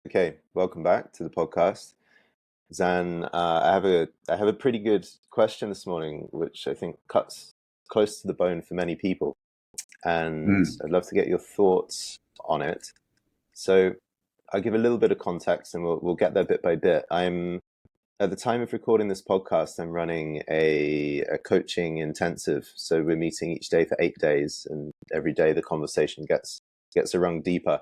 Okay, welcome back to the podcast. Zan, I have a pretty good question this morning, which I think cuts close to the bone for many people, and Mm. I'd love to get your thoughts on it. So I'll give a little bit of context, and we'll get there bit by bit. I'm At the time of recording this podcast, I'm running a coaching intensive. So we're meeting each day for 8 days, and every day the conversation gets a rung deeper.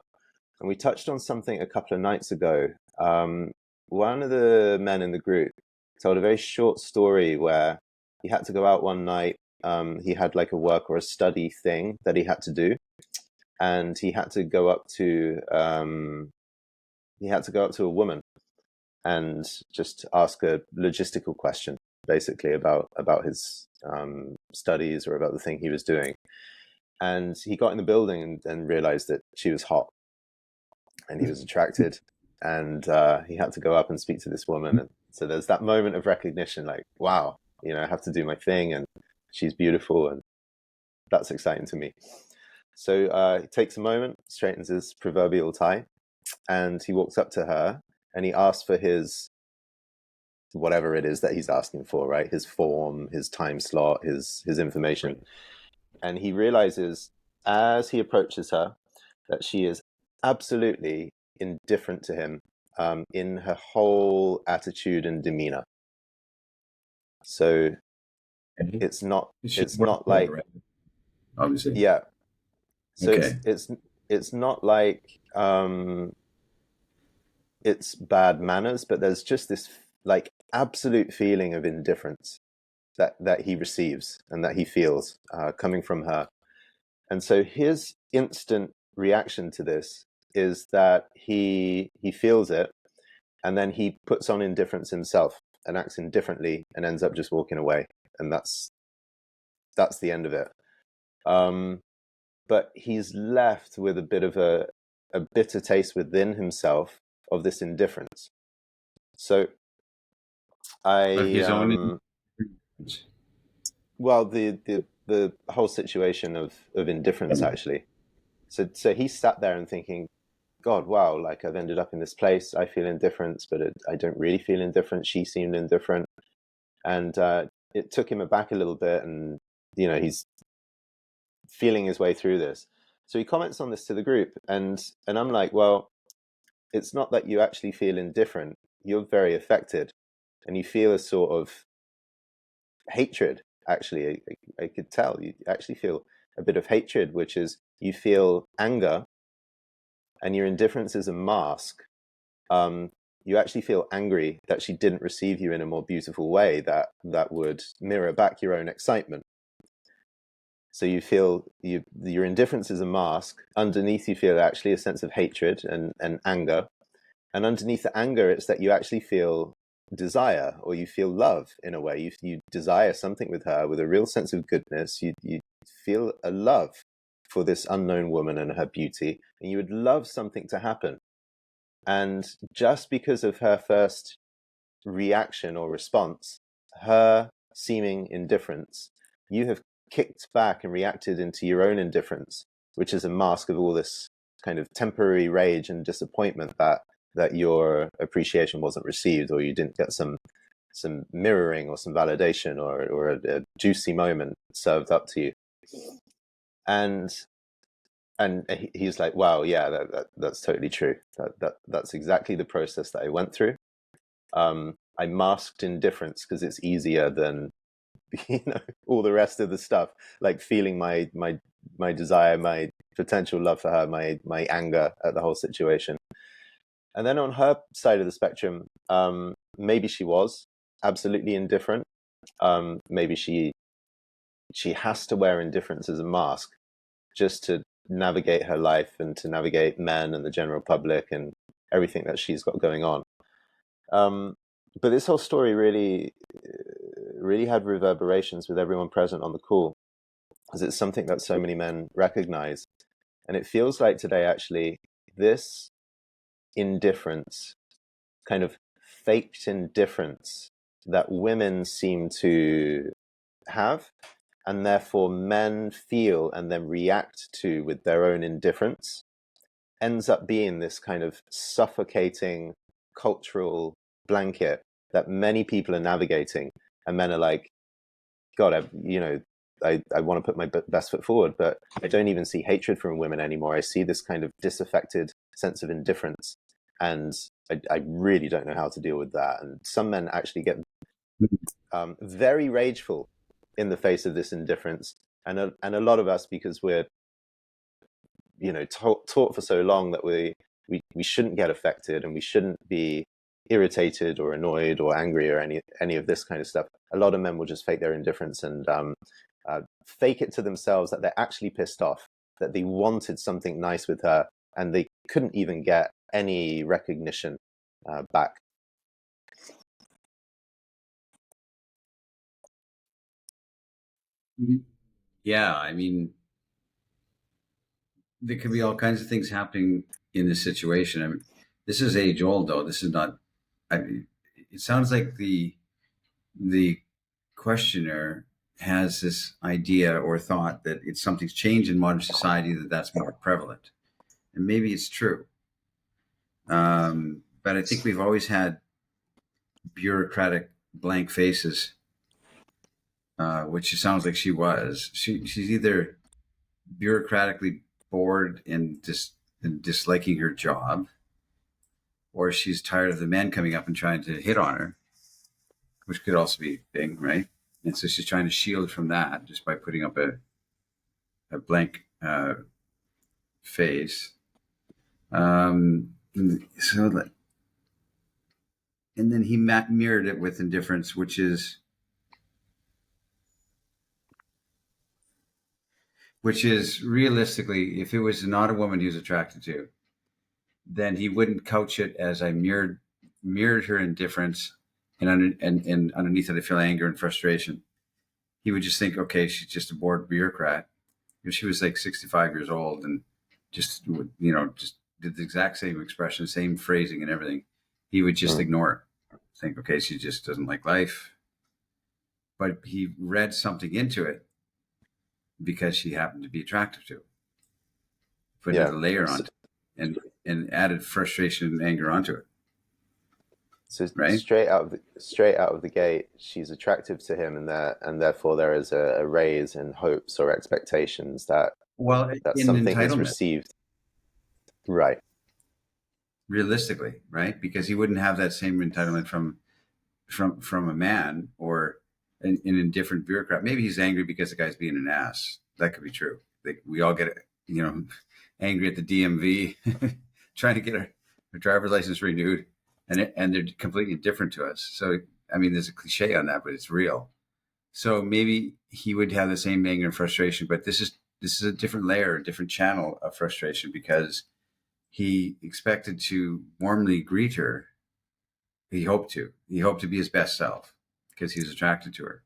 And we touched on something a couple of nights ago. One of the men in the group told a very short story where he had to go out one night. He had like a work or a study thing that he had to do, and he had to go up to a woman and just ask a logistical question, basically about his studies or about the thing he was doing. And he got in the building and realized that she was hot, and he was attracted, and he had to go up and speak to this woman. And so there's that moment of recognition, like, wow, I have to do my thing, and she's beautiful, and that's exciting to me. So he takes a moment, straightens his proverbial tie, and he walks up to her, and he asks for his whatever it is that he's asking for, right? His form, his time slot, his information. And he realizes as he approaches her that she is absolutely indifferent to him, in her whole attitude and demeanor. So Okay. it's not She's it's working not for it, like, right? Obviously. yeah. So Okay. it's not like it's bad manners, but there's just this like absolute feeling of indifference that he receives and that he feels coming from her. And so his instant reaction to this is that he feels it, and then he puts on indifference himself and acts indifferently and ends up just walking away, and that's the end of it. But he's left with a bit of a bitter taste within himself of this indifference. So Of I his own influence. well, the whole situation of indifference, actually. So he sat there and thinking, God, wow, like I've ended up in this place. I feel indifference, but I don't really feel indifferent. She seemed indifferent. And it took him aback a little bit. And, he's feeling his way through this. So he comments on this to the group. And I'm like, well, it's not that you actually feel indifferent. You're very affected. And you feel a sort of hatred, actually. I could tell. You actually feel a bit of hatred, which is you feel anger, and your indifference is a mask. You actually feel angry that she didn't receive you in a more beautiful way that would mirror back your own excitement. So you feel your indifference is a mask. Underneath, you feel actually a sense of hatred and anger. And underneath the anger, it's that you actually feel desire, or you feel love in a way. You desire something with her with a real sense of goodness. You feel a love for this unknown woman and her beauty, and you would love something to happen. And just because of her first reaction or response, her seeming indifference, you have kicked back and reacted into your own indifference, which is a mask of all this kind of temporary rage and disappointment that your appreciation wasn't received, or you didn't get some mirroring or some validation, or a juicy moment served up to you. And he's like, wow, yeah, that's totally true. That's exactly the process that I went through. I masked indifference because it's easier than all the rest of the stuff, like feeling my desire, my potential love for her, my anger at the whole situation. And then on her side of the spectrum, maybe she was absolutely indifferent. Maybe she has to wear indifference as a mask just to navigate her life and to navigate men and the general public and everything that she's got going on. But this whole story really had reverberations with everyone present on the call, because it's something that so many men recognize. And it feels like today, actually, this indifference, kind of faked indifference that women seem to have, and therefore men feel and then react to with their own indifference, ends up being this kind of suffocating cultural blanket that many people are navigating, and men are like, God, I want to put my best foot forward, but I don't even see hatred from women anymore. I see this kind of disaffected sense of indifference, and I really don't know how to deal with that. And some men actually get very rageful in the face of this indifference, and a lot of us, because we're taught for so long that we shouldn't get affected and we shouldn't be irritated or annoyed or angry or any of this kind of stuff. A lot of men will just fake their indifference and fake it to themselves that they're actually pissed off, that they wanted something nice with her and they couldn't even get any recognition back. Yeah, I mean, there could be all kinds of things happening in this situation. I mean, this is age old, though. This is not. I mean, it sounds like the questioner has this idea or thought that it's something's changed in modern society, that's more prevalent, and maybe it's true. But I think we've always had bureaucratic blank faces, which it sounds like she was. She's either bureaucratically bored and disliking her job, or she's tired of the men coming up and trying to hit on her, which could also be a thing, right? And so she's trying to shield from that just by putting up a blank face. So that, and then he mirrored it with indifference, which is realistically, if it was not a woman he was attracted to, then he wouldn't couch it as I mirrored her indifference, and underneath it I feel anger and frustration. He would just think, okay, she's just a bored bureaucrat. If she was like 65 years old and just just did the exact same expression, same phrasing and everything, he would just ignore it. Think, okay, she just doesn't like life. But he read something into it because she happened to be attractive to him. Put a layer on it and added frustration and anger onto it. So right? straight out of the gate, she's attractive to him, and therefore there is a raise in hopes or expectations that something is received. Right. Realistically, right? Because he wouldn't have that same entitlement from a man or an indifferent bureaucrat. Maybe he's angry because the guy's being an ass. That could be true. We all get angry at the DMV trying to get our driver's license renewed, and they're completely different to us. So I mean, there's a cliche on that, but it's real. So maybe he would have the same anger and frustration, but this is a different layer, a different channel of frustration, because he expected to warmly greet her. He hoped to be his best self because he was attracted to her.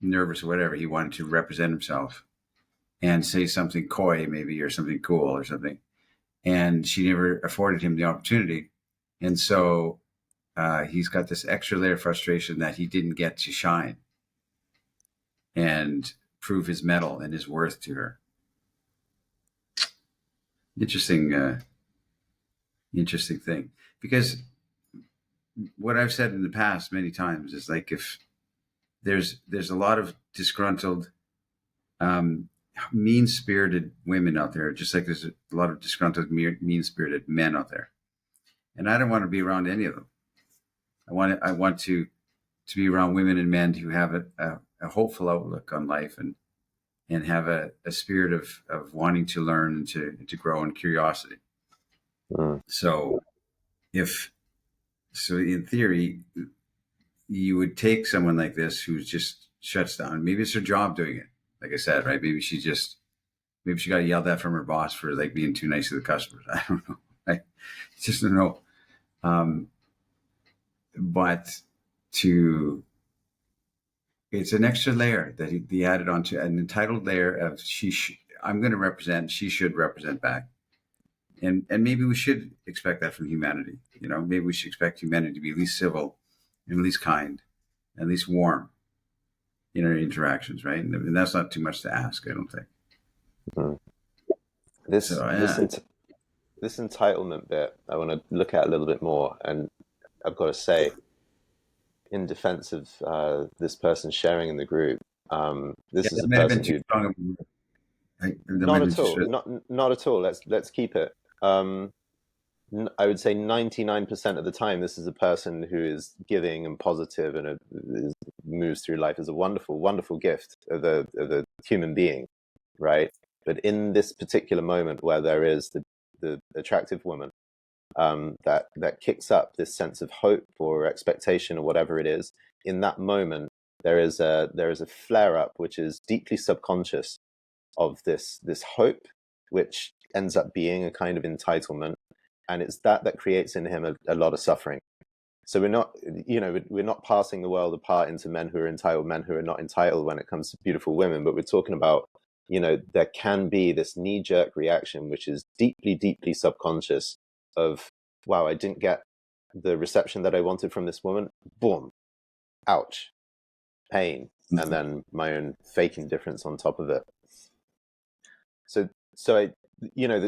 Nervous or whatever, he wanted to represent himself and say something coy, maybe, or something cool or something. And she never afforded him the opportunity. And so he's got this extra layer of frustration that he didn't get to shine and prove his mettle and his worth to her. Interesting thing. Because what I've said in the past many times is, like, if there's a lot of disgruntled, mean-spirited women out there, just like there's a lot of disgruntled, mean-spirited men out there. And I don't want to be around any of them. I want to be around women and men who have a hopeful outlook on life and have a spirit of wanting to learn and to grow, and curiosity. So in theory, you would take someone like this who just shuts down. Maybe it's her job doing it. Like I said, right? Maybe she got yelled at from her boss for, like, being too nice to the customers. I don't know. I just don't know. But it's an extra layer that he added onto, an entitled layer of I'm going to represent, she should represent back. And maybe we should expect that from humanity. Maybe we should expect humanity to be at least civil and at least kind, at least warm in our interactions, right? And that's not too much to ask, I don't think. This this entitlement bit, I want to look at a little bit more, and I've got to say, in defense of this person sharing in the group, Yeah, this is that a might have been person too who strong. That might not have been at too all, strong. not at all. Let's keep it. I would say 99% of the time, this is a person who is giving and positive and moves through life as a wonderful, wonderful gift of a human being, right? But in this particular moment where there is the attractive woman, that kicks up this sense of hope or expectation or whatever it is, in that moment, there is a flare up which is deeply subconscious of this hope, which ends up being a kind of entitlement, and it's that creates in him a lot of suffering. So we're not passing the world apart into men who are entitled, men who are not entitled when it comes to beautiful women, but we're talking about, there can be this knee-jerk reaction which is deeply, deeply subconscious of, wow, I didn't get the reception that I wanted from this woman. Boom, ouch, pain, and then my own fake indifference on top of it. So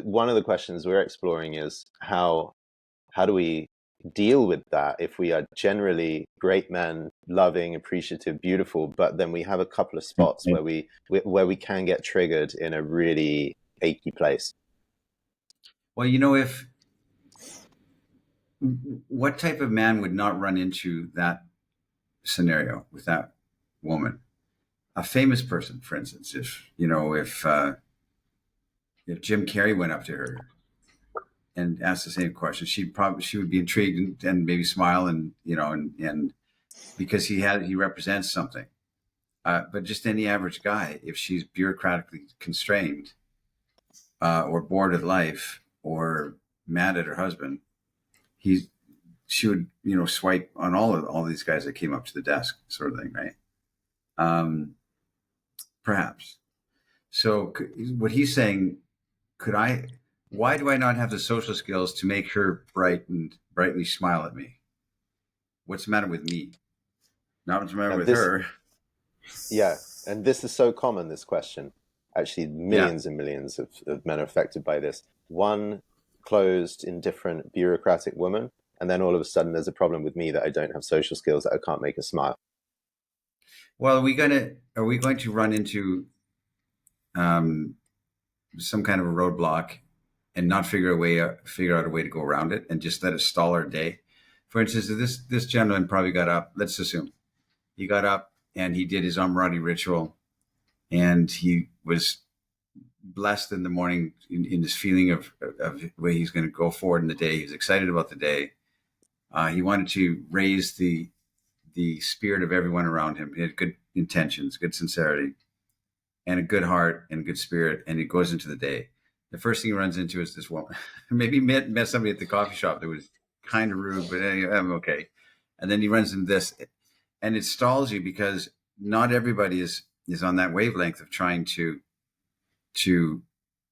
one of the questions we're exploring is how do we deal with that if we are generally great men, loving, appreciative, beautiful, but then we have a couple of spots where we can get triggered in a really achy place. Well, if what type of man would not run into that scenario with that woman? A famous person, for instance, if Jim Carrey went up to her and asked the same question, she would be intrigued and maybe smile and because he represents something. But just any average guy, if she's bureaucratically constrained or bored with life or mad at her husband, she would swipe on all these guys that came up to the desk, sort of thing, right? Perhaps. So what he's saying, why do I not have the social skills to make her brightly smile at me? What's the matter with me? Not what's the matter with her. Yeah, and this is so common, this question. Actually, Yeah. millions and millions of men are affected by this. One closed, indifferent, bureaucratic woman, and then all of a sudden there's a problem with me that I don't have social skills, that I can't make her smile. Well, are we going to run into some kind of a roadblock and not figure out a way to go around it and just let it stall our day? For instance, this gentleman probably got up. Let's assume he got up and he did his Amorati ritual, and he was blessed in the morning in this feeling of the way he's going to go forward in the day. He was excited about the day. He wanted to raise the spirit of everyone around him. He had good intentions, good sincerity, and a good heart and good spirit. And he goes into the day. The first thing he runs into is this woman. Maybe met somebody at the coffee shop that was kind of rude, but I'm okay. And then he runs into this, and it stalls you because not everybody is on that wavelength of trying to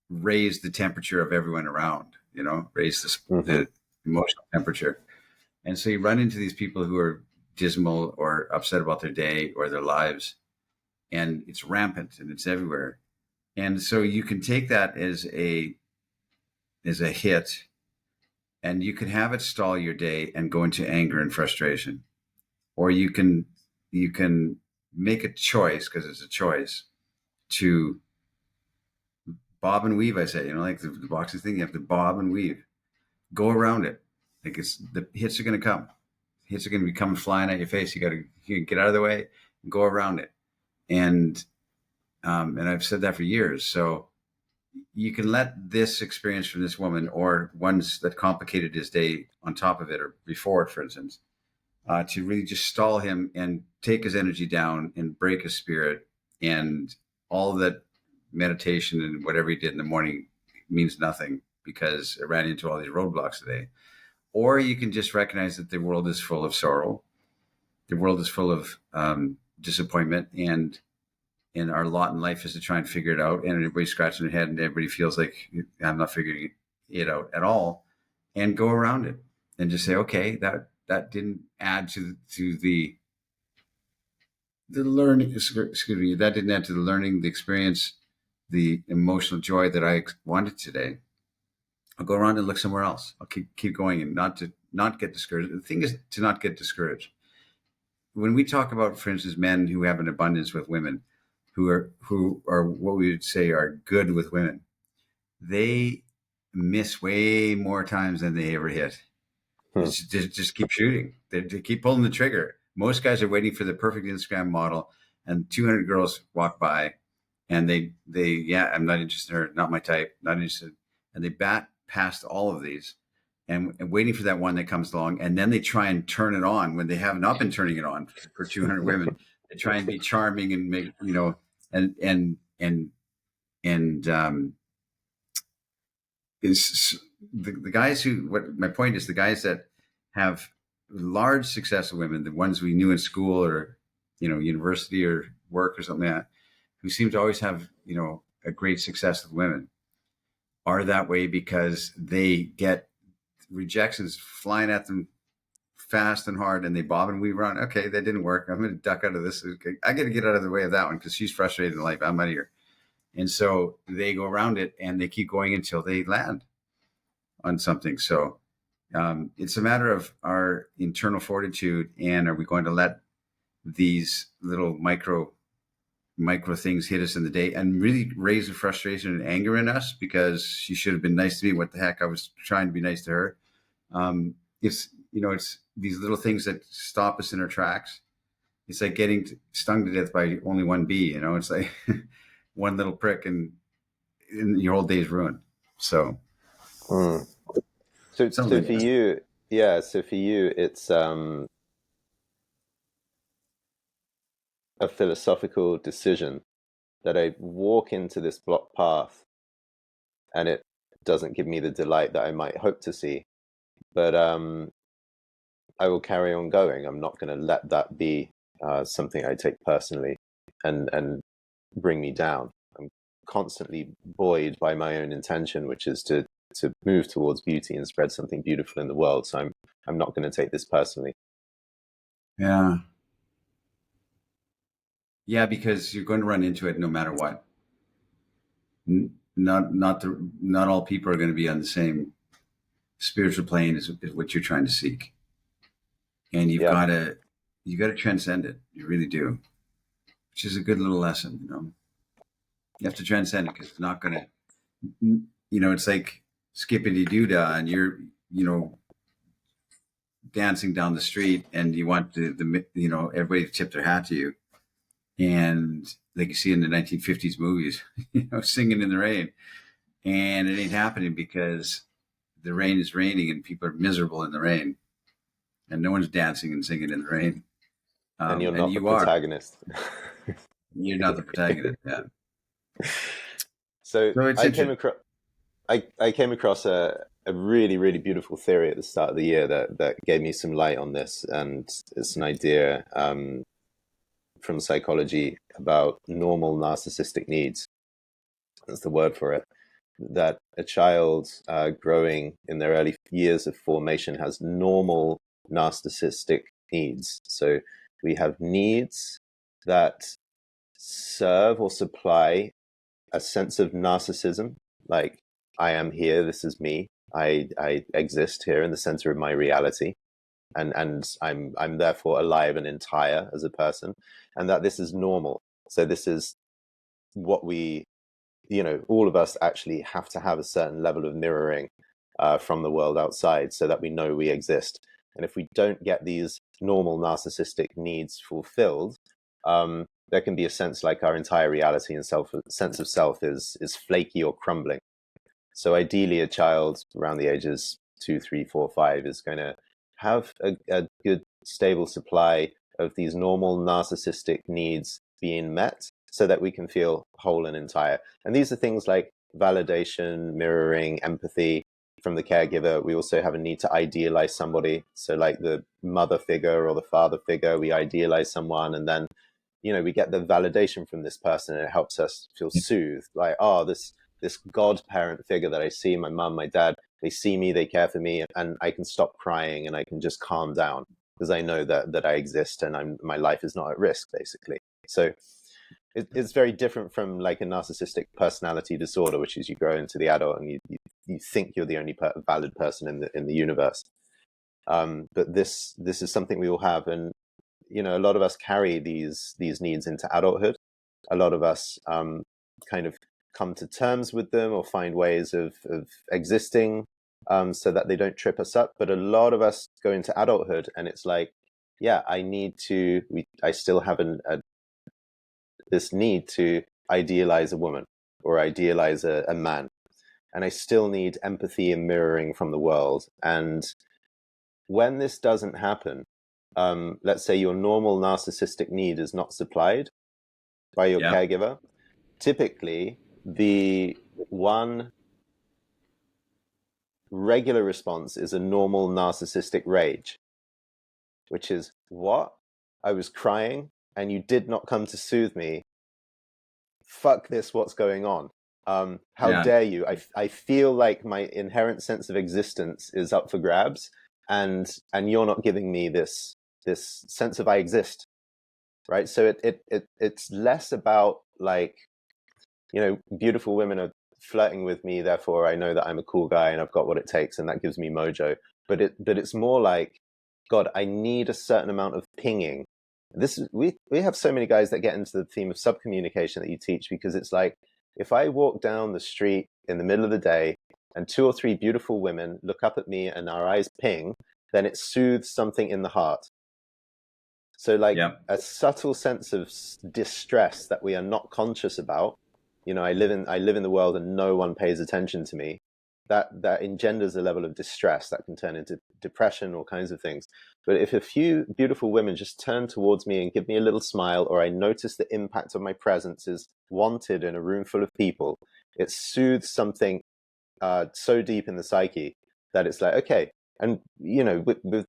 raise the temperature of everyone around, raise the emotional temperature. And so you run into these people who are dismal or upset about their day or their lives, and it's rampant and it's everywhere. And so you can take that as a hit, and you can have it stall your day and go into anger and frustration, or you can make a choice, because it's a choice, to bob and weave. I say, like the boxing thing, you have to bob and weave, go around it. Like the hits are going to come. Hits are going to be coming flying at your face. You got to get out of the way and go around it. And I've said that for years. So you can let this experience from this woman, or ones that complicated his day on top of it or before it, for instance, to really just stall him and take his energy down and break his spirit. And all that meditation and whatever he did in the morning means nothing because it ran into all these roadblocks today. Or you can just recognize that the world is full of sorrow. The world is full of disappointment, and our lot in life is to try and figure it out. And everybody's scratching their head, and everybody feels like I'm not figuring it out at all. And go around it and just say, okay, that didn't add to the learning. Excuse me, that didn't add to the learning, the experience, the emotional joy that I wanted today. I'll go around and look somewhere else. I'll keep going and not get discouraged. The thing is to not get discouraged. When we talk about, for instance, men who have an abundance with women, who are what we would say are good with women, they miss way more times than they ever hit. Just keep shooting. They keep pulling the trigger. Most guys are waiting for the perfect Instagram model, and 200 girls walk by, and they I'm not interested, or not my type, not interested, and they bat past all of these, and waiting for that one that comes along, and then they try and turn it on when they have not been turning it on for 200 women. They try and be charming and make, and is the guys who, what my point is, the guys that have large successful women, the ones we knew in school or, university or work or something like that, who seem to always have, a great success with women, are that way because they get rejections flying at them fast and hard, and they bob and weave around. Okay, that didn't work. I'm going to duck out of this. Okay, I got to get out of the way of that one because she's frustrated in life. I'm out of here. And so they go around it and they keep going until they land on something. So it's a matter of our internal fortitude, and are we going to let these little micro things hit us in the day and really raise the frustration and anger in us because she should have been nice to me. What the heck? I was trying to be nice to her. It's these little things that stop us in our tracks. It's like getting stung to death by only one bee. It's like one little prick and your whole day's ruined. So So for you, it's a philosophical decision that I walk into this blocked path and it doesn't give me the delight that I might hope to see, but I will carry on going. I'm not going to let that be something I take personally and bring me down. I'm constantly buoyed by my own intention, which is to move towards beauty and spread something beautiful in the world. So I'm not going to take this personally. Yeah. Yeah, because you're going to run into it no matter what. Not all people are going to be on the same spiritual plane as what you're trying to seek, and you've got to transcend it. You really do, which is a good little lesson. You have to transcend it because it's not going to. It's like skippity doo-dah, and you're dancing down the street, and you want the everybody to tip their hat to you, and like you see in the 1950s movies, singing in the rain, and it ain't happening because the rain is raining and people are miserable in the rain, and no one's dancing and singing in the rain. And you're not the protagonist. You're not the protagonist. Yeah. So I came across a really, really beautiful theory at the start of the year that gave me some light on this, and it's an idea from psychology about normal narcissistic needs. That's the word for it. That a child growing in their early years of formation has normal narcissistic needs. So we have needs that serve or supply a sense of narcissism, like I am here, this is me, I exist here in the center of my reality, and I'm therefore alive and entire as a person, and that this is normal. So this is what we, all of us actually have to have a certain level of mirroring from the world outside so that we know we exist. And if we don't get these normal narcissistic needs fulfilled, there can be a sense like our entire reality and sense of self is flaky or crumbling. So ideally, a child around the ages 2, 3, 4, 5 is going to have a good, stable supply of these normal narcissistic needs being met so that we can feel whole and entire. And these are things like validation, mirroring, empathy from the caregiver. We also have a need to idealize somebody. So like the mother figure or the father figure, we idealize someone, and then we get the validation from this person, and it helps us feel soothed. Like, this godparent figure that I see, my mom, my dad, they see me, they care for me, and I can stop crying and I can just calm down because I know that I exist and my life is not at risk, basically. So it's very different from like a narcissistic personality disorder, which is you grow into the adult and you you think you're the only valid person in the universe. But this is something we all have, and a lot of us carry these needs into adulthood. A lot of us kind of come to terms with them or find ways of existing so that they don't trip us up. But a lot of us go into adulthood and it's like, yeah, I still have this need to idealize a woman or idealize a man. And I still need empathy and mirroring from the world. And when this doesn't happen, let's say your normal narcissistic need is not supplied by your caregiver, typically the one regular response is a normal narcissistic rage, which is, what? I was crying and you did not come to soothe me. Fuck this, what's going on? How dare you? I feel like my inherent sense of existence is up for grabs, and you're not giving me this sense of I exist, right? So it's less about like, beautiful women are flirting with me, therefore I know that I'm a cool guy and I've got what it takes, and that gives me mojo. But it's more like, God, I need a certain amount of pinging. We have so many guys that get into the theme of subcommunication that you teach, because it's like, if I walk down the street in the middle of the day and 2 or 3 beautiful women look up at me and our eyes ping, then it soothes something in the heart. So like a subtle sense of distress that we are not conscious about. I live in the world and no one pays attention to me. That engenders a level of distress that can turn into depression, all kinds of things. But if a few beautiful women just turn towards me and give me a little smile, or I notice the impact of my presence is wanted in a room full of people, it soothes something so deep in the psyche that it's like, okay. And we've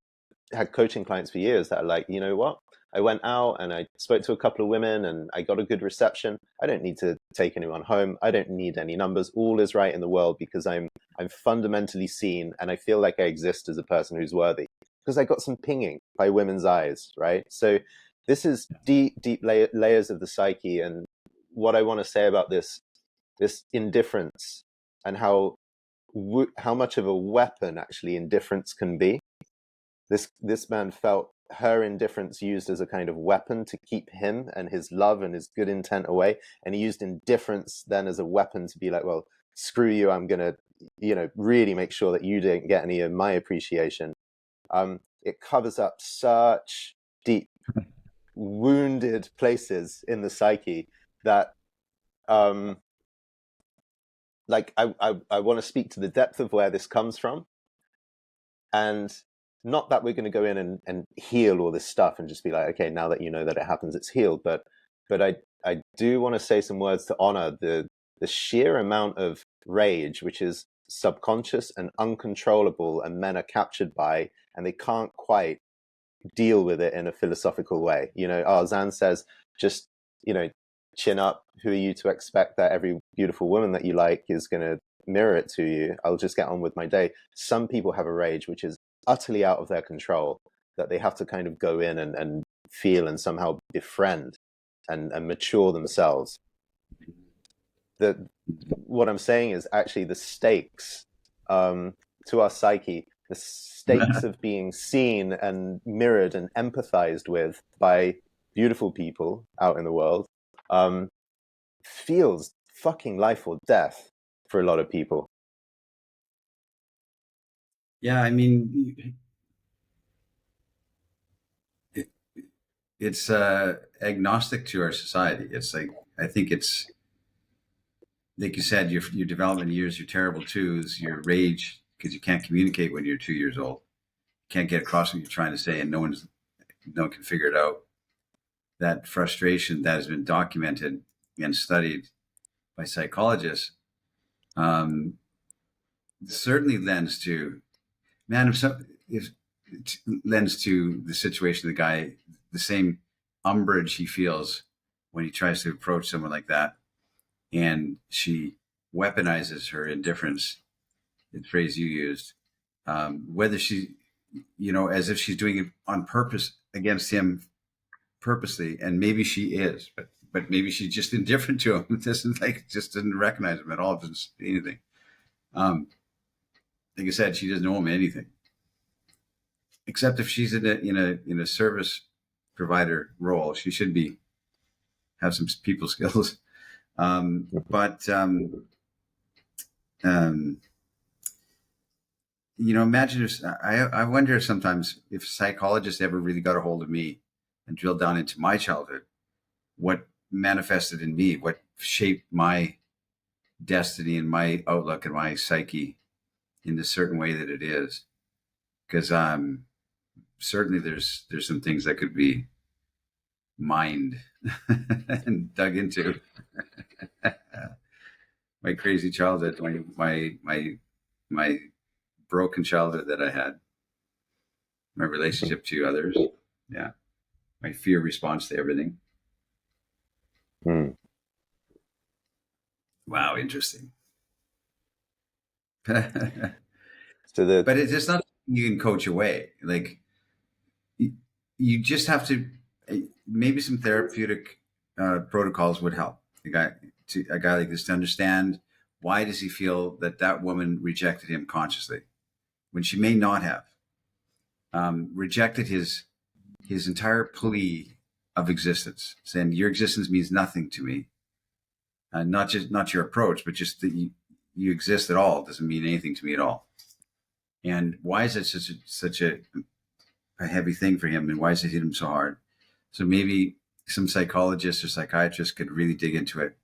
had coaching clients for years that are like, you know what? I went out and I spoke to a couple of women and I got a good reception. I don't need to take anyone home. I don't need any numbers. All is right in the world because I'm fundamentally seen, and I feel like I exist as a person who's worthy because I got some pinging by women's eyes, right? So this is deep layers of the psyche. And what I want to say about this indifference and how much of a weapon actually indifference can be. This man felt her indifference used as a kind of weapon to keep him and his love and his good intent away, and he used indifference then as a weapon to be like, well, screw you, I'm gonna really make sure that you didn't get any of my appreciation. It covers up such deep wounded places in the psyche that like I want to speak to the depth of where this comes from. And not that we're going to go in and heal all this stuff and just be like, okay, now that you know that it happens, it's healed. But I do want to say some words to honor the sheer amount of rage, which is subconscious and uncontrollable, and men are captured by, and they can't quite deal with it in a philosophical way. Zan says, just, chin up. Who are you to expect that every beautiful woman that you like is going to mirror it to you? I'll just get on with my day. Some people have a rage which is utterly out of their control, that they have to kind of go in and feel and somehow befriend and mature themselves. What I'm saying is actually the stakes to our psyche, the stakes of being seen and mirrored and empathized with by beautiful people out in the world, feels fucking life or death for a lot of people. Yeah, I mean, it's agnostic to our society. It's like, I think it's, like you said, your development years, your terrible twos, your rage, because you can't communicate when you're 2 years old. You can't get across what you're trying to say, and no one can figure it out. That frustration that has been documented and studied by psychologists certainly lends to lends to the situation of the guy, the same umbrage he feels when he tries to approach someone like that, and she weaponizes her indifference, the phrase you used, whether she, as if she's doing it on purpose against him purposely, and maybe she is, but maybe she's just indifferent to him. Just didn't recognize him at all, doesn't say anything. like I said, she doesn't owe him anything, except if she's in a service provider role. She should be have some people skills. But imagine if I wonder sometimes if psychologists ever really got a hold of me and drilled down into my childhood, what manifested in me, what shaped my destiny and my outlook and my psyche in the certain way that it is. Because certainly there's some things that could be mined and dug into. My crazy childhood, my broken childhood that I had, my relationship to others, yeah, my fear response to everything. Wow, interesting. But it's just not you can coach away. Like you just have to. Maybe some therapeutic protocols would help a guy like this to understand why does he feel that woman rejected him consciously when she may not have rejected his entire plea of existence, saying your existence means nothing to me. Not your approach, but just that you exist at all doesn't mean anything to me at all. And why is it such a heavy thing for him, and why does it hit him so hard? So maybe some psychologists or psychiatrists could really dig into it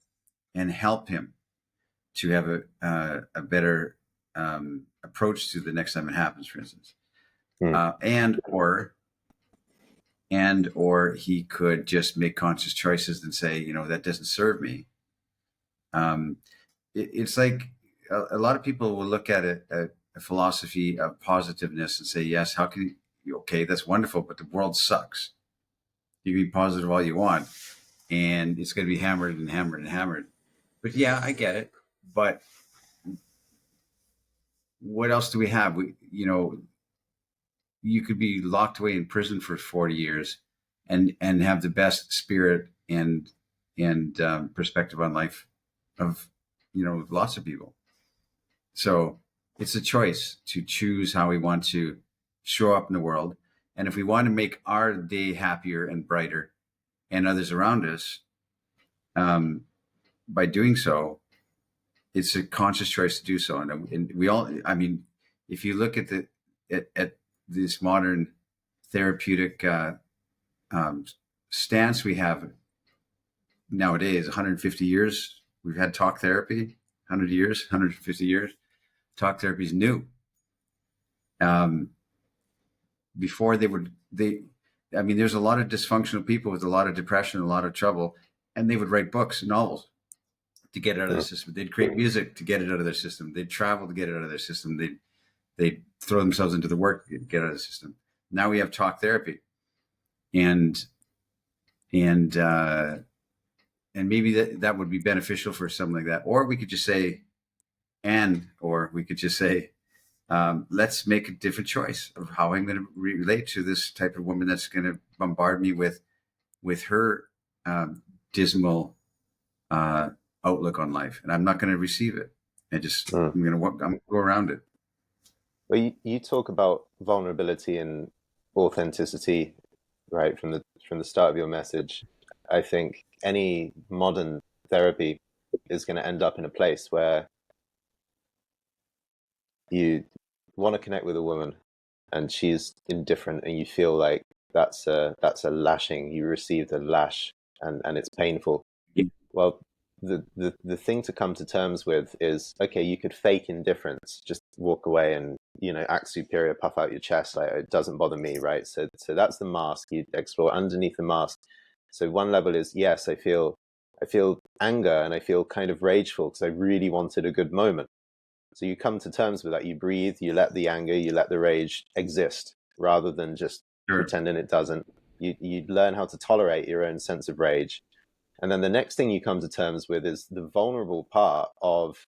and help him to have a better approach to the next time it happens, for instance. And or he could just make conscious choices and say, that doesn't serve me. It's like a lot of people will look at a philosophy of positiveness and say, yes, how can you, okay, that's wonderful, but the world sucks. You can be positive all you want, and it's going to be hammered and hammered and hammered. But yeah, I get it. But what else do we have? You could be locked away in prison for 40 years and have the best spirit and perspective on life of, lots of people. So it's a choice to choose how we want to show up in the world. And if we want to make our day happier and brighter and others around us, by doing so, it's a conscious choice to do so. And we all, if you look at at this modern therapeutic stance we have nowadays, 150 years, we've had talk therapy, 100 years, 150 years. Talk therapy is new. Before there's a lot of dysfunctional people with a lot of depression, a lot of trouble, and they would write books and novels to get it out of their system. They'd create music to get it out of their system. They'd travel to get it out of their system. They'd throw themselves into the work to get it out of the system. Now we have talk therapy, and maybe that would be beneficial for something like that. Or we could just say, let's make a different choice of how I'm going to relate to this type of woman that's going to bombard me with her dismal outlook on life, and I'm not going to receive it. I'm going to go around it. Well, you talk about vulnerability and authenticity, right, from the start of your message. I think any modern therapy is going to end up in a place where you want to connect with a woman and she's indifferent, and you feel like that's a lashing. You received a lash, and it's painful. Well, the thing to come to terms with is, okay, you could fake indifference, just walk away and act superior, puff out your chest, like it doesn't bother me, right? So that's the mask. You explore underneath the mask. So one level is, yes, I feel anger and I feel kind of rageful because I really wanted a good moment. So you come to terms with that. You breathe, you let the anger, you let the rage exist rather than just pretending it doesn't. You learn how to tolerate your own sense of rage. And then the next thing you come to terms with is the vulnerable part of,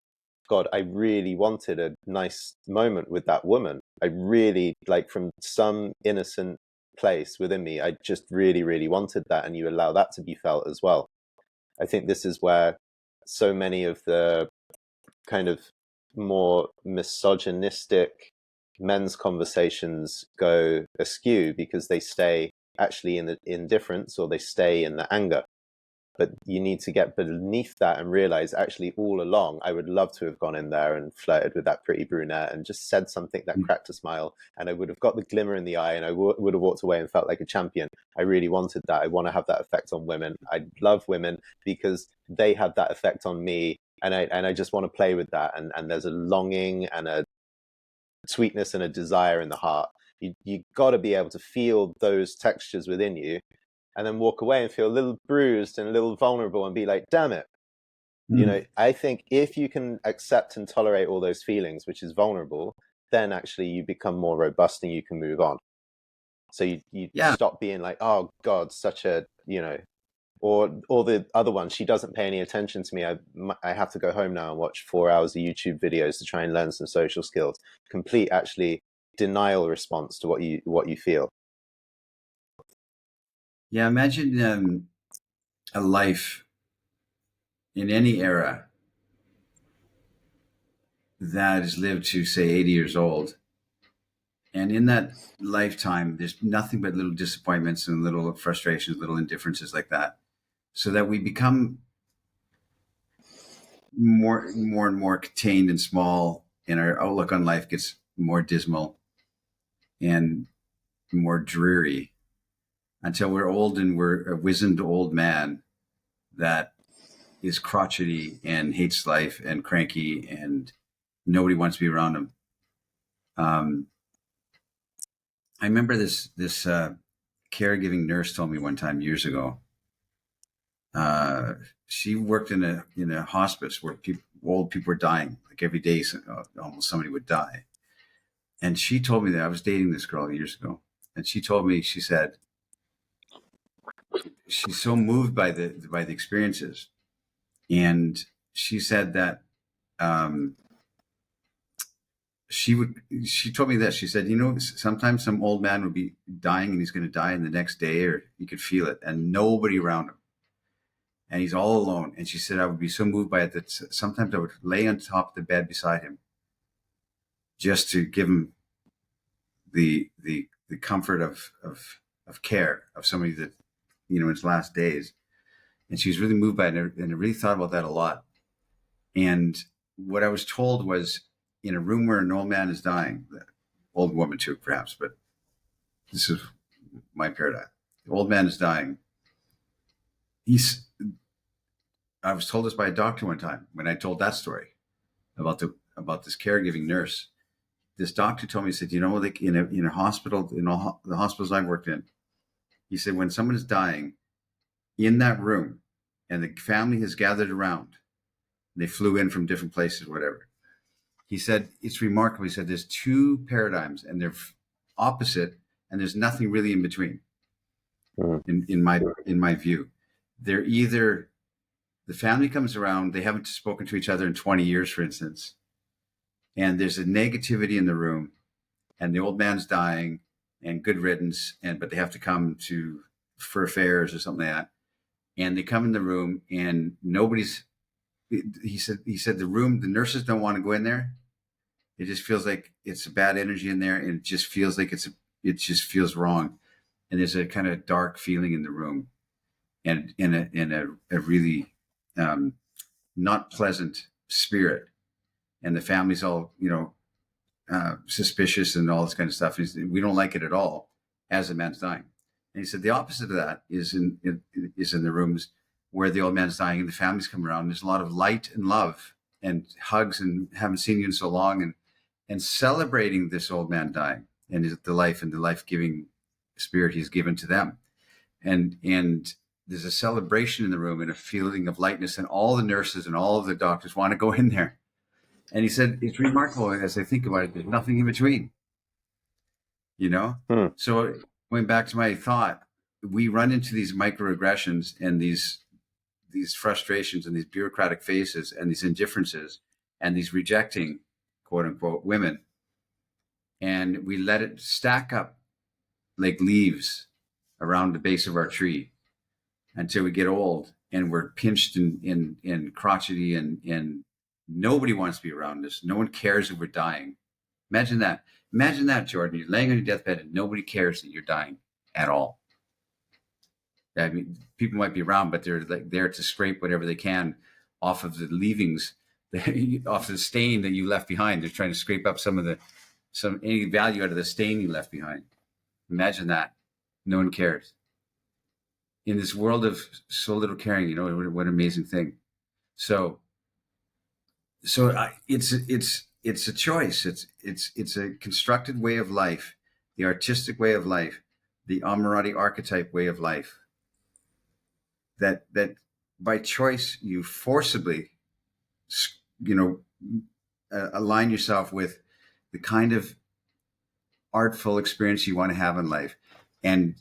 God, I really wanted a nice moment with that woman. I really, like, from some innocent place within me, I just really, really wanted that. And you allow that to be felt as well. I think this is where so many of the kind of more misogynistic men's conversations go askew because they stay actually in the indifference, or they stay in the anger. But you need to get beneath that and realize, actually, all along, I would love to have gone in there and flirted with that pretty brunette and just said something that cracked a smile, and I would have got the glimmer in the eye, and I would have walked away and felt like a champion. I really wanted that. I want to have that effect on women. I love women because they have that effect on me, and I just want to play with that. And there's a longing and a sweetness and a desire in the heart. You got to be able to feel those textures within you, and then walk away and feel a little bruised and a little vulnerable and be like, damn it. I think if you can accept and tolerate all those feelings, which is vulnerable, then actually you become more robust and you can move on. So you stop being like, oh God, such a, or the other one, she doesn't pay any attention to me. I have to go home now and watch 4 hours of YouTube videos to try and learn some social skills. Complete, actually, denial response to what you feel. Yeah, imagine a life in any era that is lived to, say, 80 years old. And in that lifetime, there's nothing but little disappointments and little frustrations, little indifferences like that. So that we become more and more contained and small, and our outlook on life gets more dismal and more dreary until we're old and we're a wizened old man that is crotchety and hates life and cranky and nobody wants to be around him. I remember this caregiving nurse told me one time years ago. She worked in a hospice where old people were dying. Like every day, almost somebody would die. And she told me that I was dating this girl years ago, and she told me, she said, she's so moved by the experiences, and she said that she told me that, she said, sometimes some old man would be dying and he's going to die in the next day, or you could feel it, and nobody around him, and he's all alone. And she said, I would be so moved by it that sometimes I would lay on top of the bed beside him just to give him the comfort of care of somebody that, in his last days. And she was really moved by it, and I really thought about that a lot. And what I was told was, in a room where an old man is dying, old woman too, perhaps, but this is my paradigm. The old man is dying. I was told this by a doctor one time when I told that story about this caregiving nurse. This doctor told me, he said, like in a hospital, in all the hospitals I've worked in, he said, when someone is dying in that room and the family has gathered around, they flew in from different places, whatever. He said, it's remarkable. He said, there's two paradigms and they're opposite, and there's nothing really in between. In my view, they're either, the family comes around, they haven't spoken to each other in 20 years, for instance, and there's a negativity in the room, and the old man's dying, and good riddance, but they have to come for affairs or something like that, and they come in the room and nobody's. He said the room, the nurses don't want to go in there. It just feels like it's a bad energy in there, and it just feels like it just feels wrong, and there's a kind of dark feeling in the room, and in a really not pleasant spirit, and the family's all suspicious and all this kind of stuff. We don't like it at all as the man's dying. And he said the opposite of that is in the rooms where the old man's dying and the families come around. There's a lot of light and love and hugs and haven't seen you in so long, and celebrating this old man dying and the life and the life-giving spirit he's given to them. And there's a celebration in the room and a feeling of lightness, and all the nurses and all of the doctors want to go in there. And he said, it's remarkable as I think about it, there's nothing in between, So going back to my thought, we run into these microaggressions and these frustrations and these bureaucratic phases and these indifferences and these rejecting, quote unquote, women. And we let it stack up like leaves around the base of our tree until we get old and we're pinched and crotchety and Nobody wants to be around us. No one cares if we're dying. Imagine that. Imagine that, Jordan. You're laying on your deathbed and nobody cares that you're dying at all. I mean, people might be around, but they're like there to scrape whatever they can off of the leavings, off the stain that you left behind. They're trying to scrape up any value out of the stain you left behind. Imagine that. No one cares. In this world of so little caring, you know, what an amazing thing. So it's a choice. It's a constructed way of life, the artistic way of life, the Amorati archetype way of life. That by choice you forcibly, you know, align yourself with the kind of artful experience you want to have in life, and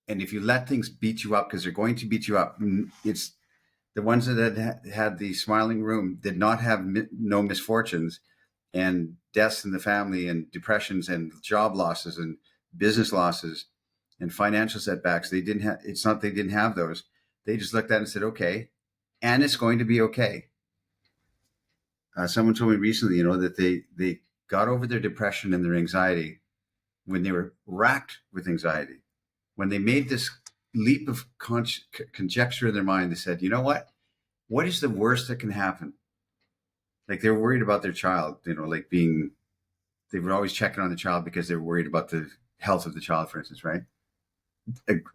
if you let things beat you up, because they're going to beat you up, it's the ones that had the smiling room did not have no misfortunes and deaths in the family and depressions and job losses and business losses and financial setbacks. They didn't have. It's not they didn't have those. They just looked at it and said, "Okay, and it's going to be okay." Someone told me recently, you know, that they got over their depression and their anxiety when they were racked with anxiety. When they made this leap of conjecture in their mind, they said, "You know what? What is the worst that can happen?" Like they were worried about their child, you know, like they were always checking on the child because they were worried about the health of the child, for instance, right?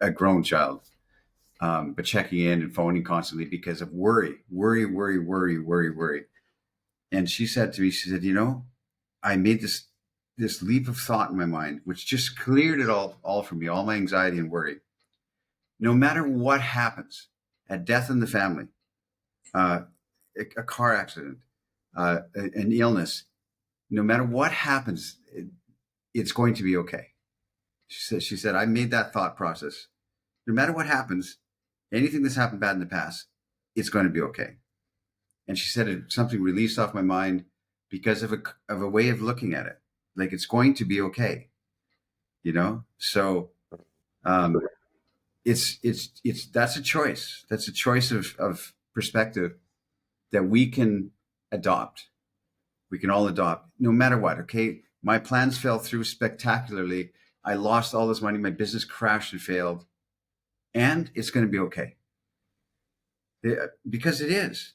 A grown child, but checking in and phoning constantly because of worry. And she said to me, she said, "You know, I made this leap of thought in my mind, which just cleared it all for me, all my anxiety and worry. No matter what happens, a death in the family, a car accident, an illness, no matter what happens, it's going to be okay." She said, "I made that thought process. No matter what happens, anything that's happened bad in the past, it's going to be okay." And she said something released off my mind because of a way of looking at it. Like it's going to be okay, you know? So it's that's a choice. That's a choice of perspective that we can adopt. We can all adopt no matter what. Okay. My plans fell through spectacularly. I lost all this money. My business crashed and failed. And it's going to be okay. Because it is.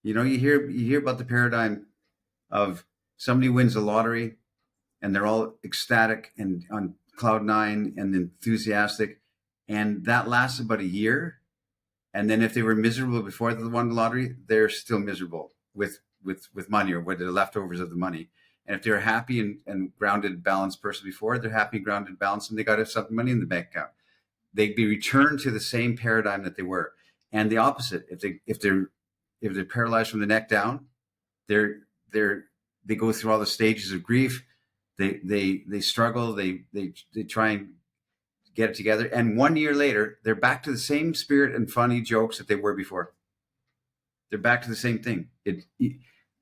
You know, you hear about the paradigm of somebody wins the lottery and they're all ecstatic and on cloud nine and enthusiastic. And that lasts about a year. And then if they were miserable before they won the lottery, they're still miserable with money or with the leftovers of the money. And if they're happy and grounded, balanced person before, they're happy, grounded, balanced, and they got some money in the bank account. They'd be returned to the same paradigm that they were. And the opposite, if they're paralyzed from the neck down, they go through all the stages of grief. They struggle. They try and get it together. And 1 year later, they're back to the same spirit and funny jokes that they were before. They're back to the same thing.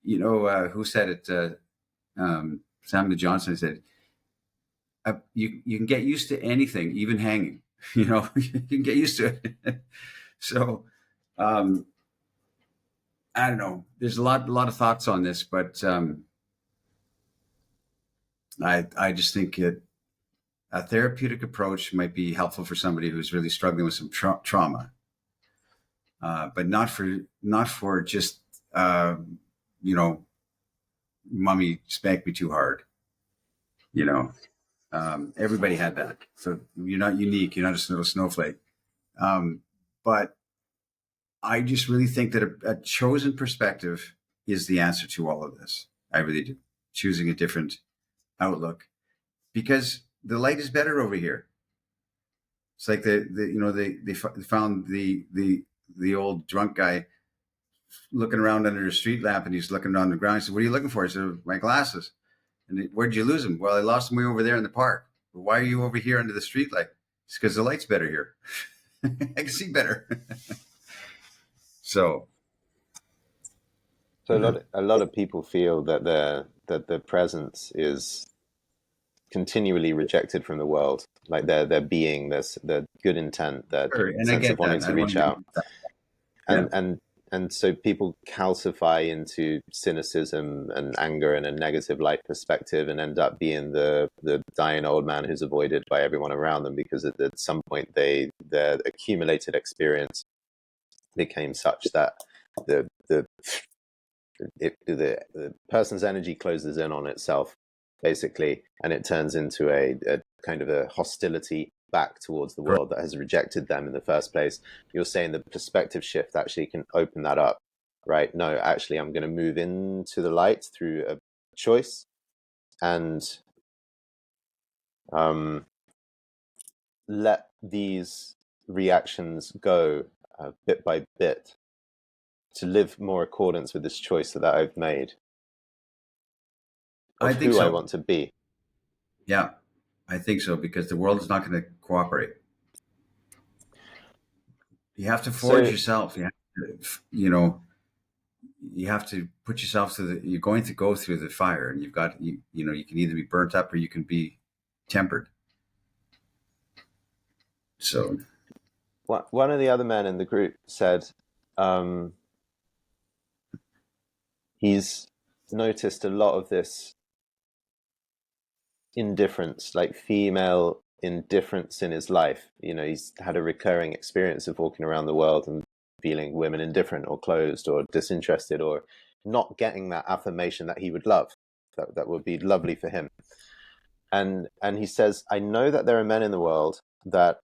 You know, who said it? Samuel Johnson said, you can get used to anything, even hanging, you know, you can get used to it. So, I don't know. There's a lot of thoughts on this, but I just think a therapeutic approach might be helpful for somebody who's really struggling with some trauma, but not for just you know, mommy spanked me too hard. You know, everybody had that, so you're not unique. You're not a little snowflake. But I just really think that a chosen perspective is the answer to all of this. I really do. Choosing a different outlook, because the light is better over here. It's like they found the old drunk guy looking around under a street lamp, and he's looking on the ground. He said, "What are you looking for?" He said, "My glasses." And where'd you lose them? "Well, I lost them way over there in the park." "Well, why are you over here under the street light?" "It's because the light's better here. I can see better." So a lot of people feel that their presence is continually rejected from the world. like their being, their good intent, their Sure. And I sense of get wanting that. to I want reach to out. be that. Yeah. And so people calcify into cynicism and anger and a negative life perspective, and end up being the dying old man who's avoided by everyone around them, because at some point their accumulated experience became such that the the person's energy closes in on itself, basically, and it turns into a kind of a hostility back towards the Correct. world that has rejected them in the first place. You're saying the perspective shift actually can open that up, right? No, actually, I'm going to move into the light through a choice, and let these reactions go bit by bit, to live more accordance with this choice that I've made I of think who I so. want to be. Yeah, I think so, because the world is not going to cooperate. You have to forge So, yourself. You have to, you have to put yourself through you're going to go through the fire, and you've got, you can either be burnt up or you can be tempered. So one of the other men in the group said um, he's noticed a lot of this indifference, like female indifference in his life. He's had a recurring experience of walking around the world and feeling women indifferent or closed or disinterested, or not getting that affirmation that he would love, that would be lovely for him. And he says, I know that there are men in the world that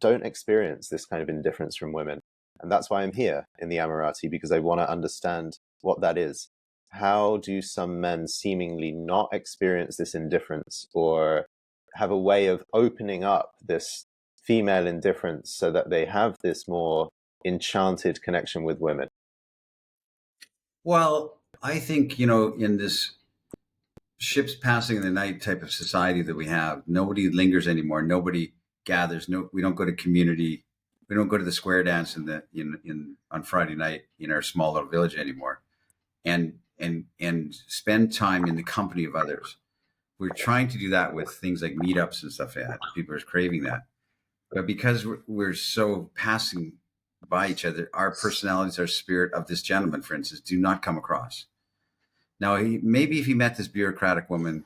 don't experience this kind of indifference from women, and that's why I'm here in the Amorati, because I want to understand what that is. How do some men seemingly not experience this indifference, or have a way of opening up this female indifference so that they have this more enchanted connection with women? well, I think, in this ships passing in the night type of society that we have, nobody lingers anymore. Nobody gathers. No, we don't go to community. We don't go to the square dance in on Friday night in our small little village anymore, and spend time in the company of others. We're trying to do that with things like meetups and stuff like that. People are craving that, but because we're so passing by each other, our personalities, our spirit of this gentleman, for instance, do not come across. Now, maybe if he met this bureaucratic woman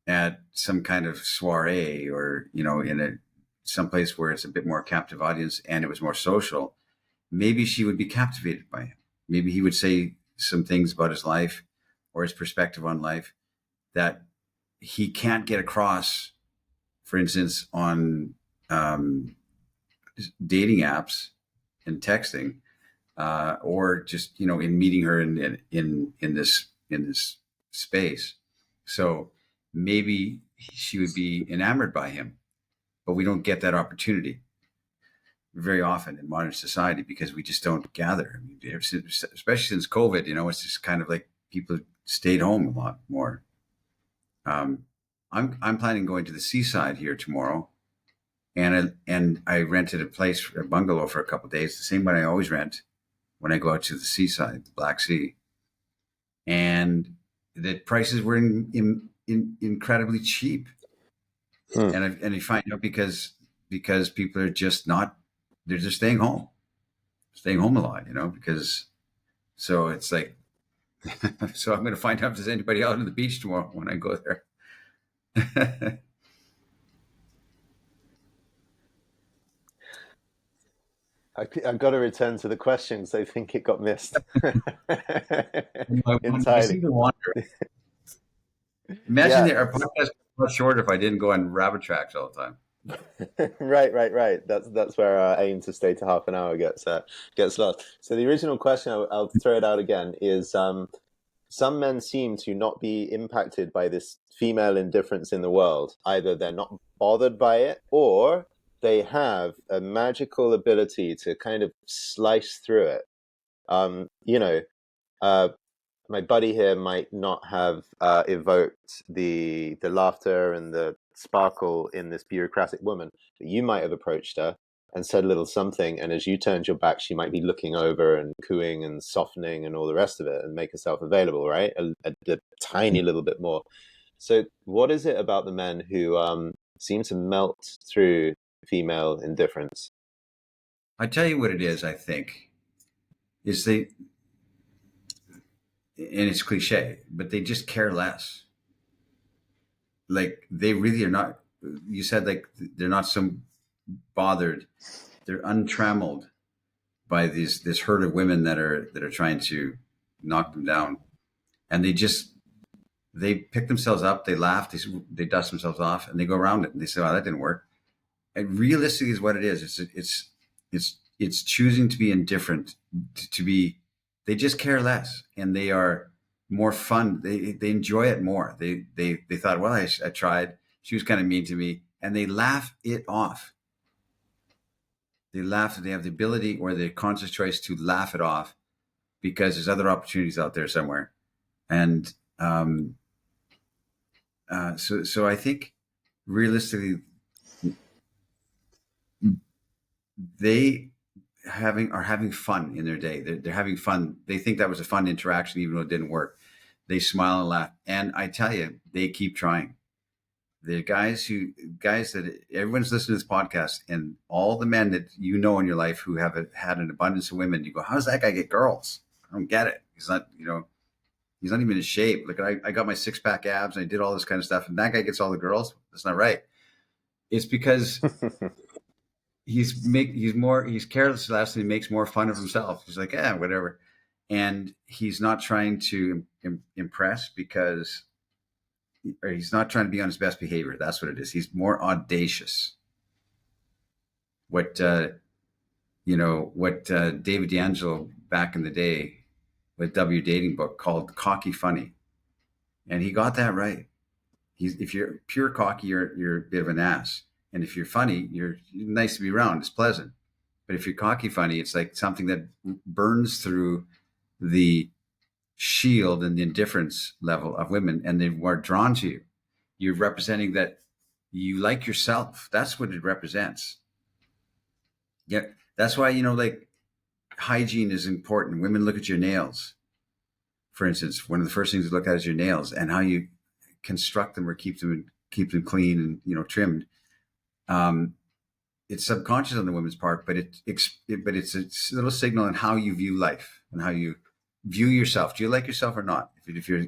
at some kind of soiree, or in a someplace where it's a bit more captive audience and it was more social, maybe she would be captivated by him. Maybe he would say some things about his life or his perspective on life that he can't get across, for instance, on um, dating apps and texting, or just in meeting her in this space. So maybe she would be enamored by him, but we don't get that opportunity very often in modern society because we just don't gather. I mean, especially since COVID, it's just kind of like people stayed home a lot more. Um, I'm planning on going to the seaside here tomorrow, and I rented a bungalow for a couple of days, the same one I always rent when I go out to the seaside, the Black Sea, and the prices were incredibly cheap. Hmm. And you find out because people are just not, they're just staying home a lot, because, so it's like, so I'm going to find out if there's anybody out on the beach tomorrow when I go there. I've got to return to the questions. I think it got missed I entirely. seem to wonder. Imagine Yeah, that our podcast was much shorter if I didn't go on rabbit tracks all the time. right. That's where our aim to stay to half an hour gets lost. So the original question, I'll throw it out again, is some men seem to not be impacted by this female indifference in the world. Either they're not bothered by it, or they have a magical ability to kind of slice through it. Um, you know, uh, my buddy here might not have evoked the laughter and the sparkle in this bureaucratic woman, but you might have approached her and said a little something, and as you turned your back, she might be looking over and cooing and softening and all the rest of it, and make herself available, right? A tiny little bit more. So, what is it about the men who seem to melt through female indifference. I tell you what it is, I think, is they, and it's cliche, but they just care less. Like they really are not, you said like they're not so bothered. They're untrammeled by this herd of women that are trying to knock them down. And they pick themselves up, they laugh, they dust themselves off, and they go around it and they say, "Oh, that didn't work." And realistically is what it is. It's choosing to be indifferent, to be, they just care less, and they are more fun. They enjoy it more. They thought, well, I tried. She was kind of mean to me, and they laugh it off. They laugh. They have the ability or the conscious choice to laugh it off because there's other opportunities out there somewhere. And so I think realistically, they are having fun in their day. They're having fun. They think that was a fun interaction, even though it didn't work. They smile and laugh. And I tell you, they keep trying. The guys that everyone's listening to this podcast, and all the men that you know in your life who have had an abundance of women, you go, how does that guy get girls? I don't get it. He's not even in shape. Look, I got my 6-pack abs and I did all this kind of stuff, and that guy gets all the girls. That's not right. It's because he's careless less, and he makes more fun of himself. He's like, whatever. And he's not trying to impress or he's not trying to be on his best behavior. That's what it is. He's more audacious. What David D'Angelo back in the day with W Dating Book called cocky funny. And he got that right. If you're pure cocky, you're a bit of an ass. And if you're funny, you're nice to be around. It's pleasant. But if you're cocky funny, it's like something that burns through the shield and the indifference level of women, and they are drawn to you. You're representing that you like yourself. That's what it represents. Yeah. That's why, like hygiene is important. Women look at your nails. For instance, one of the first things to look at is your nails and how you construct them or keep them clean and, trimmed. It's subconscious on the woman's part, but it's a little signal on how you view life and how you view yourself. Do you like yourself or not? If you're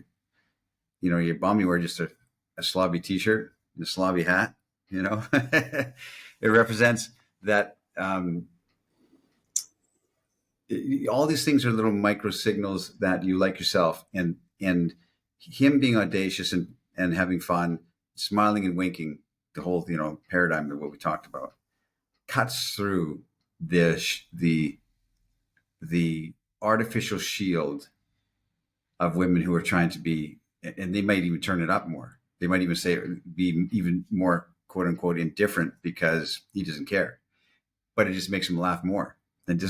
bum, you wear just a slobby t-shirt and a slobby hat, it represents that. All these things are little micro signals that you like yourself, and him being audacious and having fun, smiling and winking, the whole, paradigm of what we talked about, cuts through the artificial shield of women who are trying to be, and they might even turn it up more. They might even say be even more quote unquote indifferent because he doesn't care, but it just makes him laugh more. And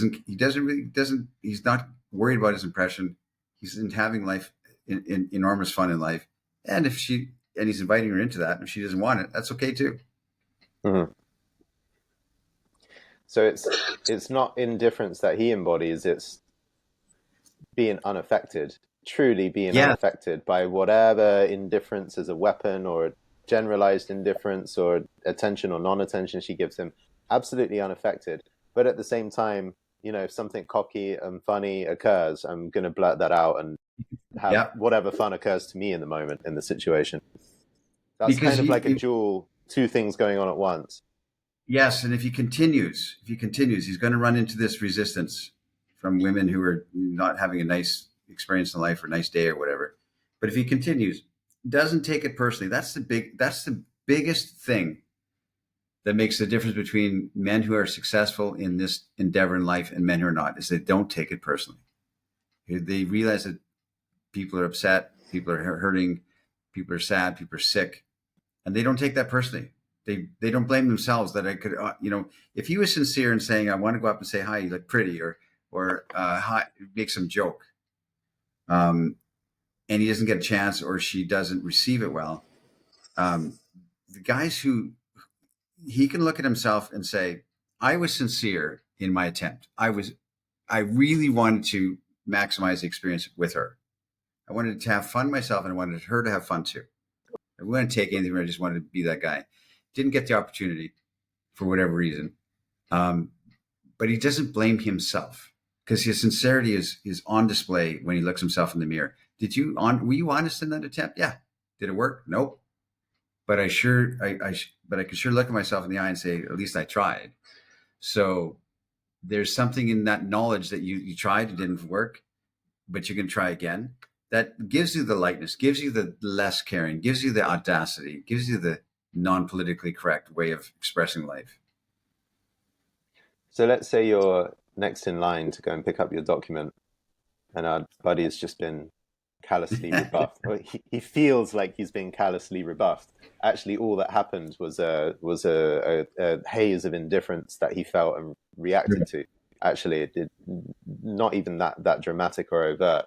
he's not worried about his impression. He's having life in enormous fun in life. And he's inviting her into that. And if she doesn't want it, that's okay too. Mm-hmm. So it's not indifference that he embodies. It's being unaffected, truly being unaffected by whatever indifference as a weapon or generalized indifference or attention or non-attention she gives him. Absolutely unaffected. But at the same time, if something cocky and funny occurs, I'm going to blurt that out and have whatever fun occurs to me in the moment, in the situation. That's because kind of like a dual, two things going on at once. Yes, and if he continues, he's going to run into this resistance from women who are not having a nice experience in life or a nice day or whatever. But if he continues, doesn't take it personally, that's the biggest thing that makes the difference between men who are successful in this endeavor in life and men who are not, is they don't take it personally. They realize that people are upset, people are hurting, people are sad, people are sick, and they don't take that personally. They don't blame themselves that I could, if he was sincere in saying, I want to go up and say, hi, you look pretty, or hi, make some joke, and he doesn't get a chance or she doesn't receive it well, the guys who, he can look at himself and say, I was sincere in my attempt. I really wanted to maximize the experience with her. I wanted to have fun myself, and I wanted her to have fun too. I wouldn't take anything. I just wanted to be that guy. didn't get the opportunity for whatever reason. But he doesn't blame himself because his sincerity is on display when he looks himself in the mirror. Were you honest in that attempt? Yeah. Did it work? Nope. But I could sure look at myself in the eye and say, at least I tried. So there's something in that knowledge that you tried, it didn't work, but you can try again. That gives you the lightness, gives you the less caring, gives you the audacity, gives you the non-politically correct way of expressing life. So let's say you're next in line to go and pick up your document, and our buddy has just been callously rebuffed. Or he feels like he's been callously rebuffed. Actually, all that happened was a haze of indifference that he felt and reacted to. Actually, it did not even that dramatic or overt.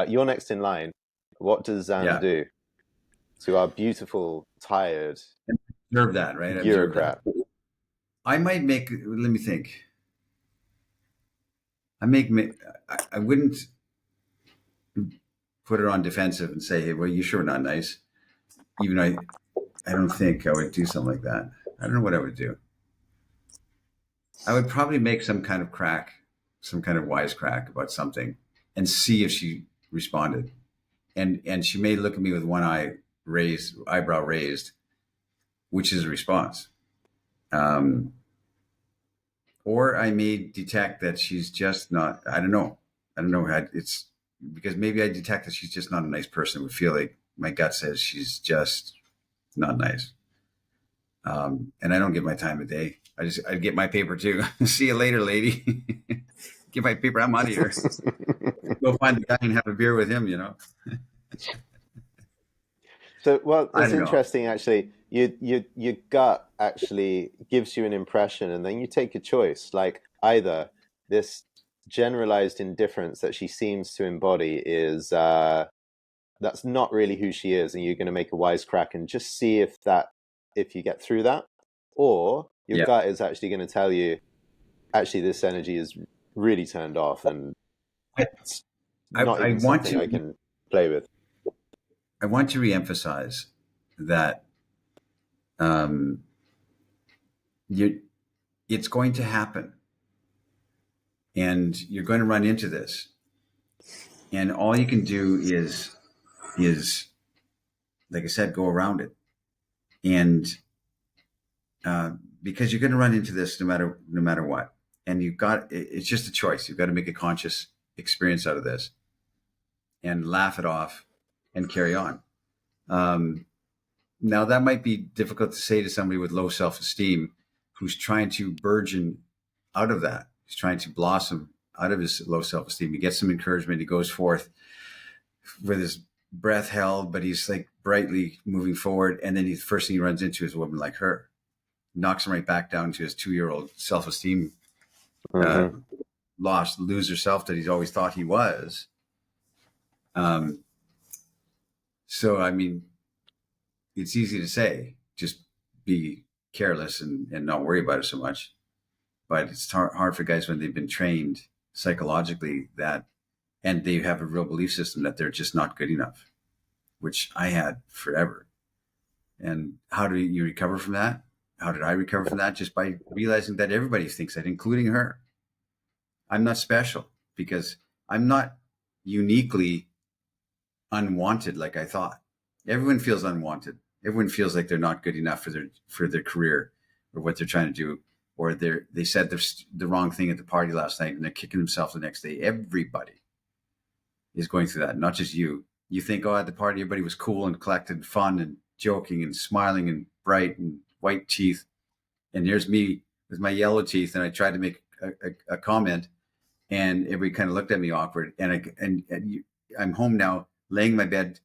You're next in line. What does Zan do to our beautiful, tired, observe that, right? bureaucrat? I might make. Let me think. I wouldn't put her on defensive and say, "Hey, well, you sure not nice." Even I don't think I would do something like that. I don't know what I would do. I would probably make some kind of wisecrack about something, and see if she responded. And she may look at me with one eyebrow raised, which is a response. Or I may detect that she's just not. I don't know. It's because maybe I detect that she's just not a nice person. It would feel like my gut says she's just not nice. And I don't get my time of day. I get my paper too. See you later, lady. Get my paper. I'm out of here. Go find the guy and have a beer with him. So, well, it's interesting actually. Your gut actually gives you an impression, and then you take a choice. Like either this generalized indifference that she seems to embody is that's not really who she is, and you're going to make a wisecrack and just see if you get through that, or your gut is actually going to tell you, actually, this energy is really turned off, and it's not even something I can play with. I want to reemphasize that it's going to happen, and you're going to run into this, and all you can do is like I said, go around it, and because you're going to run into this no matter what, and it's just a choice. You've got to make a conscious experience out of this, and laugh it off, and carry on. Now that might be difficult to say to somebody with low self-esteem who's trying to burgeon out of that. He's trying to blossom out of his low self-esteem. He gets some encouragement. He goes forth with his breath held, but he's like brightly moving forward. And then the first thing he runs into is a woman like her. Knocks him right back down to his 2-year-old self-esteem, lost loser self that he's always thought he was. So, I mean, it's easy to say, just be careless and not worry about it so much. But it's hard for guys when they've been trained psychologically and they have a real belief system that they're just not good enough, which I had forever. And how do you recover from that? How did I recover from that? Just by realizing that everybody thinks that, including her. I'm not special because I'm not uniquely unwanted like I thought. Everyone feels unwanted. Everyone feels like they're not good enough for their career or what they're trying to do, or they said the wrong thing at the party last night and they're kicking themselves the next day. Everybody is going through that, not just you. You think, at the party everybody was cool and collected and fun and joking and smiling and bright and white teeth, and here's me with my yellow teeth, and I tried to make a comment, and everybody kind of looked at me awkward, and I'm home now, laying in my bed,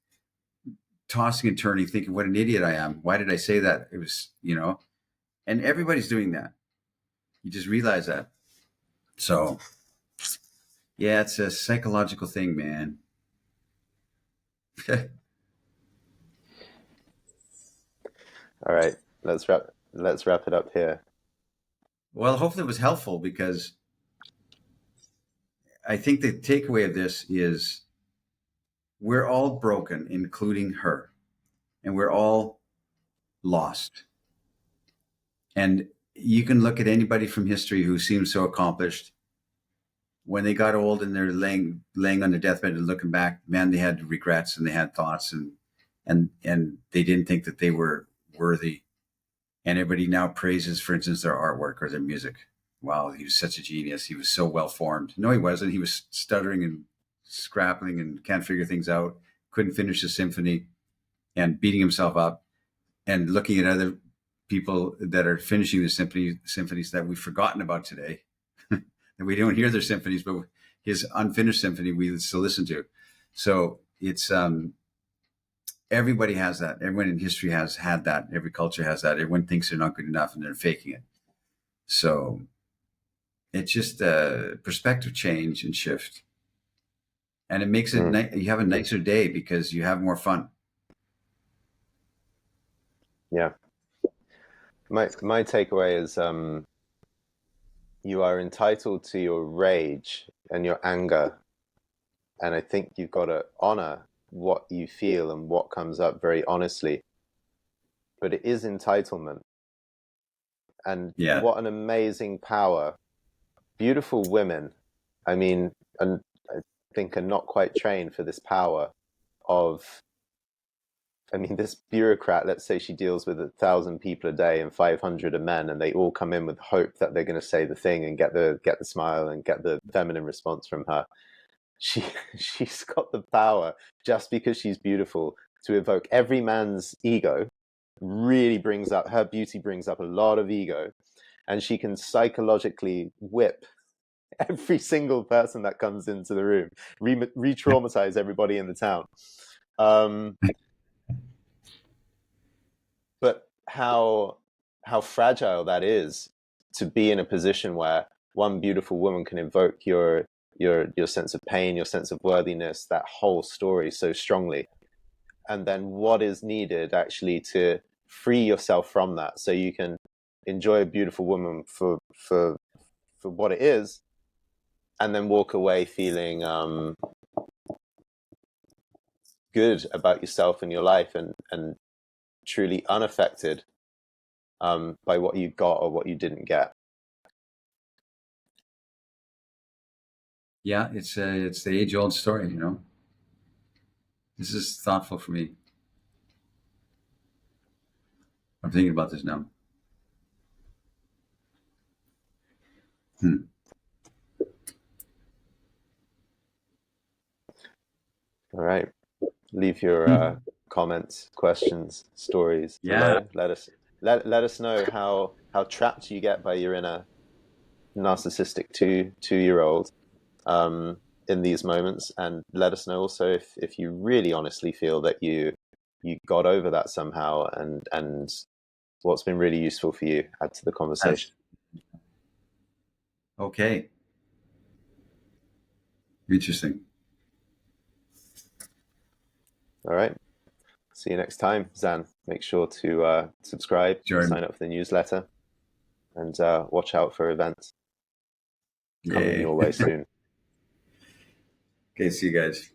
tossing and turning, thinking what an idiot I am. Why did I say that? It was, and everybody's doing that. You just realize that. So yeah, it's a psychological thing, man. All right, let's wrap it up here. Well, hopefully it was helpful, because I think the takeaway of this is we're all broken, including her, and we're all lost. And you can look at anybody from history who seems so accomplished. When they got old and they're laying on their deathbed and looking back, man, they had regrets and they had thoughts, and they didn't think that they were worthy. And everybody now praises, for instance, their artwork or their music. Wow, he was such a genius. He was so well formed. No, he wasn't. He was stuttering and scrapping and can't figure things out. Couldn't finish the symphony and beating himself up and looking at other people that are finishing the symphonies that we've forgotten about today. And we don't hear their symphonies, but his unfinished symphony we still listen to. So it's everybody has that. Everyone in history has had that. Every culture has that. Everyone thinks they're not good enough and they're faking it. So it's just a perspective change and shift. And it makes it you have a nicer day because you have more fun. Yeah. My takeaway is you are entitled to your rage and your anger, and I think you've got to honor what you feel and what comes up very honestly. But it is entitlement, and what an amazing power. Beautiful women, I mean, and I think are not quite trained for this power of, I mean, this bureaucrat, let's say she deals with 1,000 people a day and 500 are men, and they all come in with hope that they're going to say the thing and get the smile and get the feminine response from her. She's got the power, just because she's beautiful, to evoke every man's ego. Really brings up, her beauty brings up a lot of ego, and she can psychologically whip every single person that comes into the room, re-traumatize everybody in the town. But how fragile that is, to be in a position where one beautiful woman can evoke your sense of pain, your sense of worthiness, that whole story so strongly. And then what is needed actually to free yourself from that, so you can enjoy a beautiful woman for what it is, and then walk away feeling good about yourself and your life, and truly unaffected by what you got or what you didn't get. Yeah, it's the age-old story, you know. This is thoughtful for me. I'm thinking about this now. All right. Leave your comments, questions, stories below. Let us know how trapped you get by your inner narcissistic two-year-old in these moments, and let us know also if you really honestly feel that you got over that somehow, and what's been really useful for you. Add to the conversation. Okay. Interesting. All right. See you next time, Zan. Make sure to subscribe, sign up for the newsletter, and watch out for events coming your way soon. Okay, see you guys.